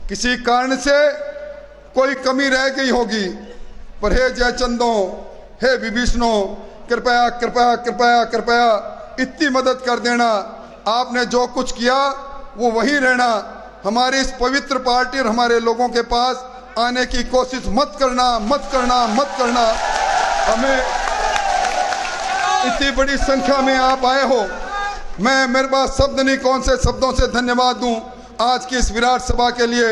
किसी कारण से कोई कमी रह गई होगी, पर हे जयचंदों, हे विभीषणों, कृपया कृपया कृपया कृपया इतनी मदद कर देना। आपने जो कुछ किया वो वही रहना। हमारी इस पवित्र पार्टी और हमारे लोगों के पास आने की कोशिश मत करना, मत करना, मत करना। हमें इतनी बड़ी संख्या में आप आए हो, मैं मेरे पास शब्द नहीं कौन से शब्दों से धन्यवाद दूं। आज की इस विराट सभा के लिए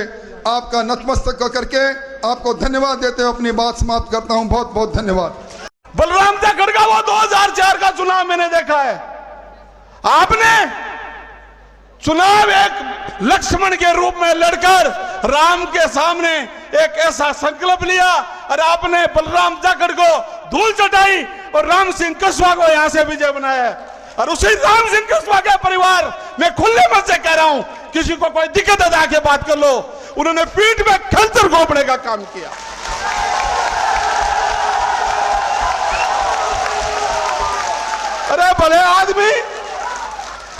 आपका नतमस्तक करके आपको धन्यवाद देते हुए अपनी बात समाप्त करता हूं। बहुत बहुत धन्यवाद। बलराम जाखड़ का वो 2004 का चुनाव मैंने देखा है। आपने चुनाव एक लक्ष्मण के रूप में लड़कर राम के सामने एक ऐसा संकल्प लिया और आपने बलराम जाखड़ को धूल चटाई और राम सिंह कस्वा को यहां से विजय बनाया। और उसी राम सिंह कस्वा के परिवार में खुले मन से कह रहा हूं, किसी को कोई दिक्कत है आके बात कर लो, उन्होंने पीठ में खंजर घोंपने का काम किया। अरे भले आदमी,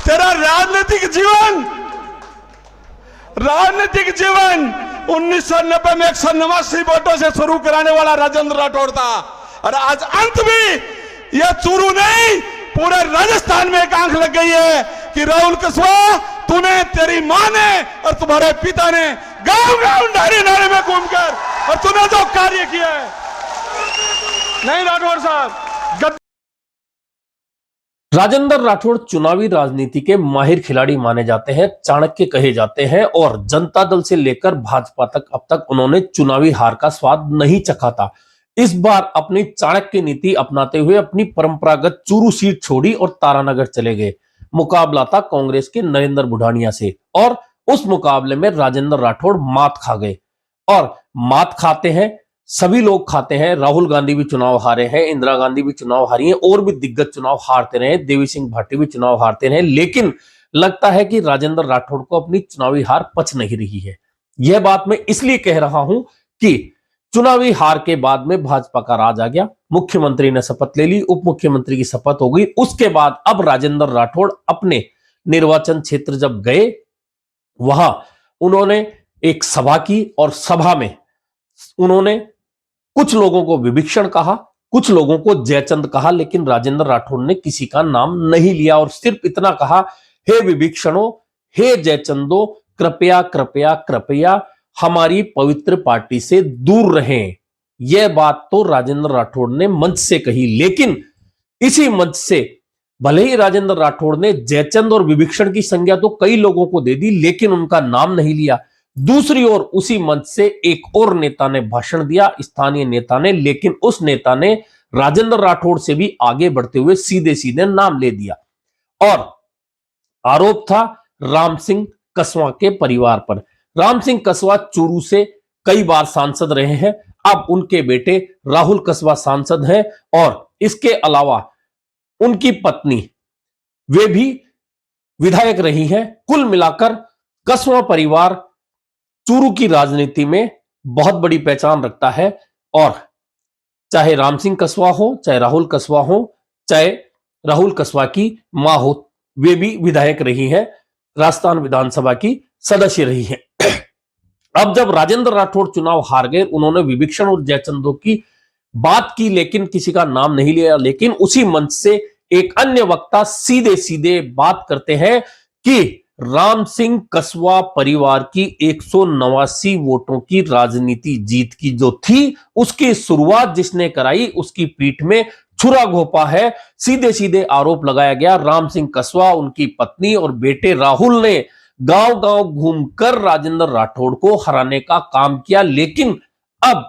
तेरा राजनीतिक जीवन 1990 में 189 वोटों से शुरू कराने वाला राजेंद्र राठौड़ था। और आज अंत भी यह चूरू नहीं, पूरे राजस्थान में एक आंख लग गई है कि राहुल कस्वा, तूने, तेरी मां ने और तुम्हारे पिता ने गांव गांव नारे नारे में घूमकर और तूने जो कार्य किया है। नहीं राठौड़ साहब, राजेंद्र राठौड़ चुनावी राजनीति के माहिर खिलाड़ी माने जाते हैं, चाणक्य कहे जाते हैं और जनता दल से लेकर भाजपा तक अब तक उन्होंने चुनावी हार का स्वाद नहीं चखा था। इस बार अपनी चाणक्य नीति अपनाते हुए अपनी परंपरागत चूरू सीट छोड़ी और तारानगर चले गए। मुकाबला था कांग्रेस के नरेंद्र बुढ़ानिया से और उस मुकाबले में राजेंद्र राठौड़ मात खा गए। और मात खाते हैं, सभी लोग खाते हैं। राहुल गांधी भी चुनाव हारे हैं, इंदिरा गांधी भी चुनाव हारी हैं और भी दिग्गज चुनाव हारते रहे, देवी सिंह भाटी भी चुनाव हारते रहे, लेकिन लगता है कि राजेंद्र राठौड़ को अपनी चुनावी हार पच नहीं रही है। यह बात मैं इसलिए कह रहा हूं कि चुनावी हार के बाद में भाजपा का राज आ गया, मुख्यमंत्री ने शपथ ले ली, उप मुख्यमंत्री की शपथ हो गई। उसके बाद अब राजेंद्र राठौड़ अपने निर्वाचन क्षेत्र जब गए, वहां उन्होंने एक सभा की और सभा में उन्होंने कुछ लोगों को विभीषण कहा, कुछ लोगों को जयचंद कहा, लेकिन राजेंद्र राठौड़ ने किसी का नाम नहीं लिया और सिर्फ इतना कहा, हे विभीषणों, हे जयचंदो, कृपया कृपया कृपया हमारी पवित्र पार्टी से दूर रहें। यह बात तो राजेंद्र राठौड़ ने मंच से कही, लेकिन इसी मंच से भले ही राजेंद्र राठौड़ ने जयचंद और विभीषण की संज्ञा तो कई लोगों को दे दी, लेकिन उनका नाम नहीं लिया। दूसरी ओर उसी मंच से एक और नेता ने भाषण दिया, स्थानीय नेता ने, लेकिन उस नेता ने राजेंद्र राठौड़ से भी आगे बढ़ते हुए सीधे सीधे नाम ले दिया और आरोप था राम सिंह कस्वा के परिवार पर। राम सिंह कस्वा चूरू से कई बार सांसद रहे हैं, अब उनके बेटे राहुल कस्वा सांसद हैं और इसके अलावा उनकी पत्नी वे भी विधायक रही हैं। कुल मिलाकर कस्वा परिवार चूरू की राजनीति में बहुत बड़ी पहचान रखता है और चाहे राम सिंह कस्वा हो, चाहे राहुल कस्वा हो, चाहे राहुल कस्वा की मां हो, वे भी विधायक रही हैं, राजस्थान विधानसभा की सदस्य रही हैं। अब जब राजेंद्र राठौड़ चुनाव हार गए, उन्होंने विभीषण और जयचंदो की बात की, लेकिन किसी का नाम नहीं लिया। लेकिन उसी मंच से एक अन्य वक्ता सीधे सीधे बात करते हैं कि राम सिंह कस्वा परिवार की 189 वोटों की राजनीति जीत की जो थी, उसकी शुरुआत जिसने कराई उसकी पीठ में छुरा घोंपा है। सीधे सीधे आरोप लगाया गया, राम सिंह कस्वा, उनकी पत्नी और बेटे राहुल ने गांव गांव घूमकर राजेंद्र राठौड़ को हराने का काम किया। लेकिन अब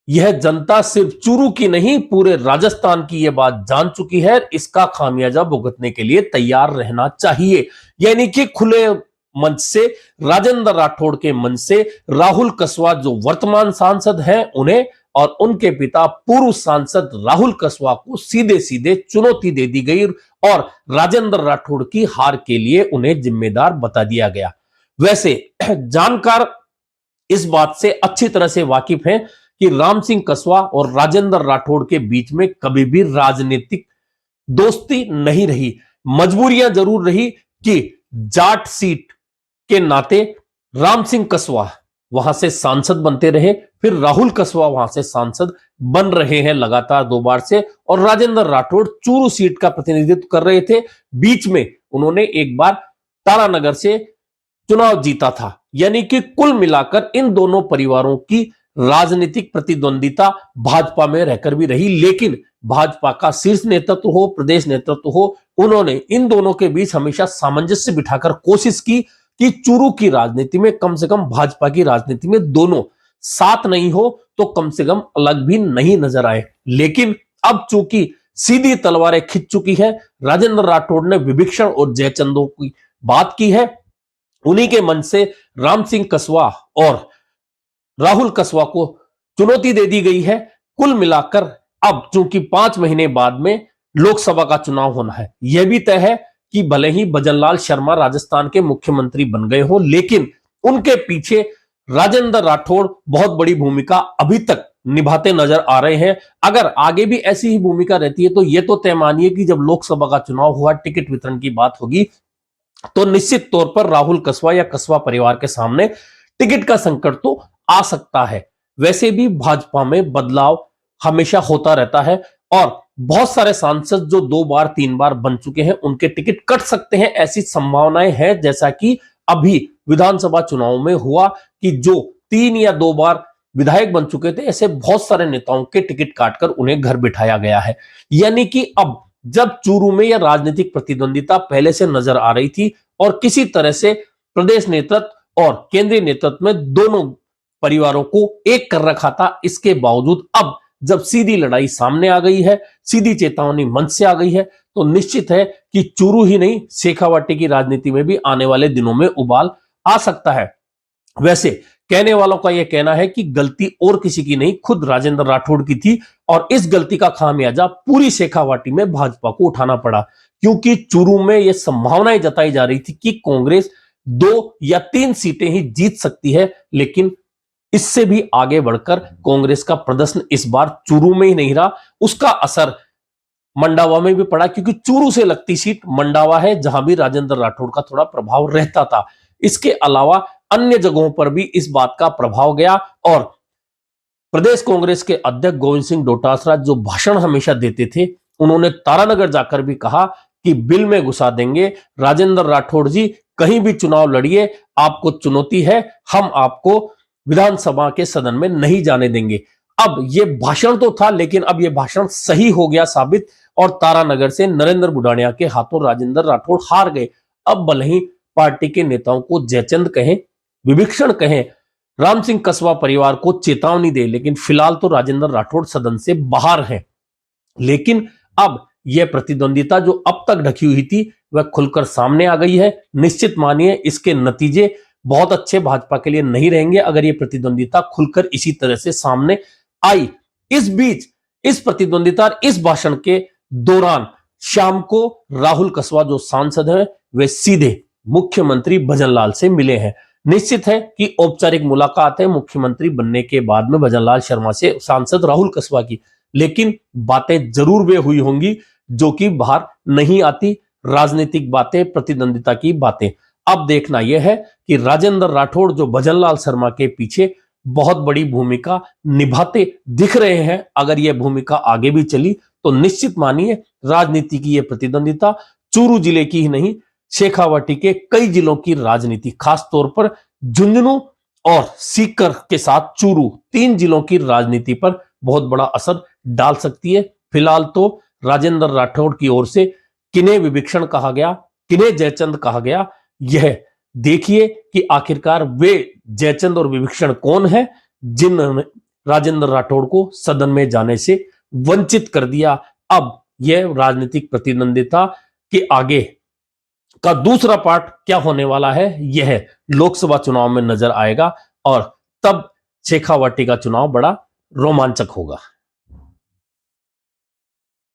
यह जनता सिर्फ चूरू की नहीं, पूरे राजस्थान की यह बात जान चुकी है। इसका खामियाजा भुगतने के लिए तैयार रहना चाहिए। यानी कि खुले मंच से, राजेंद्र राठौड़ के मंच से राहुल कस्वा जो वर्तमान सांसद हैं उन्हें और उनके पिता पूर्व सांसद राहुल कस्वा को सीधे सीधे चुनौती दे दी गई और राजेंद्र राठौड़ की हार के लिए उन्हें जिम्मेदार बता दिया गया। वैसे जानकार इस बात से अच्छी तरह से वाकिफ हैं कि राम सिंह कस्वा और राजेंद्र राठौड़ के बीच में कभी भी राजनीतिक दोस्ती नहीं रही। मजबूरियां जरूर रही कि जाट सीट के नाते राम सिंह कसवा वहां से सांसद बनते रहे, फिर राहुल कसवा वहां से सांसद बन रहे हैं लगातार 2 बार से, और राजेंद्र राठौड़ चूरू सीट का प्रतिनिधित्व कर रहे थे। बीच में उन्होंने एक बार तारानगर से चुनाव जीता था। यानी कि कुल मिलाकर इन दोनों परिवारों की राजनीतिक प्रतिद्वंदिता भाजपा में रहकर भी रही, लेकिन भाजपा का शीर्ष नेतृत्व हो, प्रदेश नेतृत्व हो, उन्होंने इन दोनों के बीच हमेशा सामंजस्य बिठाकर कोशिश की कि चूरू की राजनीति में कम से कम भाजपा की राजनीति में दोनों साथ नहीं हो तो कम से कम अलग भी नहीं नजर आए। लेकिन अब चूंकि सीधी तलवारें खिंच चुकी है, राजेंद्र राठौड़ ने विभीषण और जयचंदों की बात की है, उन्हीं के मन से राम सिंह कसवा और राहुल कसवा को चुनौती दे दी गई है। कुल मिलाकर अब चूंकि 5 महीने बाद में लोकसभा का चुनाव होना है, यह भी तय है कि भले ही भजनलाल शर्मा राजस्थान के मुख्यमंत्री बन गए हो, लेकिन उनके पीछे राजेंद्र राठौड़ बहुत बड़ी भूमिका अभी तक निभाते नजर आ रहे हैं। अगर आगे भी ऐसी ही भूमिका रहती है तो यह तो तय मानिए कि जब लोकसभा का चुनाव हुआ, टिकट वितरण की बात होगी, तो निश्चित तौर पर राहुल कसवा या कसवा परिवार के सामने टिकट का संकट तो आ सकता है। वैसे भी भाजपा में बदलाव हमेशा होता रहता है और बहुत सारे सांसद जो 2 बार 3 बार बन चुके हैं उनके टिकट कट सकते हैं, ऐसी संभावनाएं हैं। जैसा कि अभी विधानसभा चुनाव में हुआ कि जो 3 या 2 बार विधायक बन चुके थे, ऐसे बहुत सारे नेताओं के टिकट काटकर उन्हें घर बिठाया गया है। यानी कि अब जब चूरू में यह राजनीतिक प्रतिद्वंदिता पहले से नजर आ रही थी और किसी तरह से प्रदेश नेतृत्व और केंद्रीय नेतृत्व में दोनों परिवारों को एक कर रखा था, इसके बावजूद अब जब सीधी लड़ाई सामने आ गई है, सीधी चेतावनी मंच से आ गई है, तो निश्चित है कि चूरू ही नहीं शेखावाटी की राजनीति में भी आने वाले दिनों में उबाल आ सकता है। वैसे कहने वालों का यह कहना है कि गलती और किसी की नहीं, खुद राजेंद्र राठौड़ की थी और इस गलती का खामियाजा पूरी शेखावाटी में भाजपा को उठाना पड़ा, क्योंकि चूरू में यह संभावनाएं जताई जा रही थी कि कांग्रेस 2 या 3 सीटें ही जीत सकती है, लेकिन इससे भी आगे बढ़कर कांग्रेस का प्रदर्शन इस बार चूरू में ही नहीं रहा, उसका असर मंडावा में भी पड़ा, क्योंकि चूरू से लगती सीट मंडावा है जहां भी राजेंद्र राठौड़ का थोड़ा प्रभाव रहता था। इसके अलावा अन्य जगहों पर भी इस बात का प्रभाव गया और प्रदेश कांग्रेस के अध्यक्ष गोविंद सिंह डोटासरा जो भाषण हमेशा देते थे, उन्होंने तारानगर जाकर भी कहा कि बिल में घुसा देंगे, राजेंद्र राठौड़ जी कहीं भी चुनाव लड़िए, आपको चुनौती है, हम आपको विधानसभा के सदन में नहीं जाने देंगे। अब यह भाषण तो था, लेकिन अब यह भाषण सही हो गया साबित और तारानगर से नरेंद्र बुडानिया के हाथों राजेंद्र राठौड़ हार गए। अब भले ही पार्टी के नेताओं को जयचंद कहें, विभीषण कहें, राम सिंह कसवा परिवार को चेतावनी दे, लेकिन फिलहाल तो राजेंद्र राठौड़ सदन से बाहर हैं। लेकिन अब यह प्रतिद्वंदिता जो अब तक ढकी हुई थी वह खुलकर सामने आ गई है। निश्चित मानिए इसके नतीजे बहुत अच्छे भाजपा के लिए नहीं रहेंगे अगर यह प्रतिद्वंदिता खुलकर इसी तरह से सामने आई। इस बीच इस प्रतिद्वंदिता, इस भाषण के दौरान शाम को राहुल कसवा जो सांसद हैं वे सीधे मुख्यमंत्री भजनलाल से मिले हैं। निश्चित है कि औपचारिक मुलाकात है मुख्यमंत्री बनने के बाद में भजनलाल शर्मा से सांसद राहुल कसवा की, लेकिन बातें जरूर वे हुई होंगी जो कि बाहर नहीं आती, राजनीतिक बातें, प्रतिद्वंदिता की बातें। अब देखना यह है कि राजेंद्र राठौड़ जो भजनलाल शर्मा के पीछे बहुत बड़ी भूमिका निभाते दिख रहे हैं, अगर यह भूमिका आगे भी चली तो निश्चित मानिए राजनीति की यह प्रतिद्वंदिता चूरू जिले की ही नहीं, शेखावाटी के कई जिलों की राजनीति, खास तौर पर झुंझुनू और सीकर के साथ चूरू 3 जिलों की राजनीति पर बहुत बड़ा असर डाल सकती है। फिलहाल तो राजेंद्र राठौड़ की ओर से किन्हें विभीषण कहा गया, किन्हें जयचंद कहा गया, यह देखिए कि आखिरकार वे जयचंद और विभीषण कौन है जिन्होंने राजेंद्र राठौड़ को सदन में जाने से वंचित कर दिया। अब यह राजनीतिक प्रतिद्वंदिता के आगे का दूसरा पार्ट क्या होने वाला है, यह लोकसभा चुनाव में नजर आएगा और तब शेखावाटी का चुनाव बड़ा रोमांचक होगा।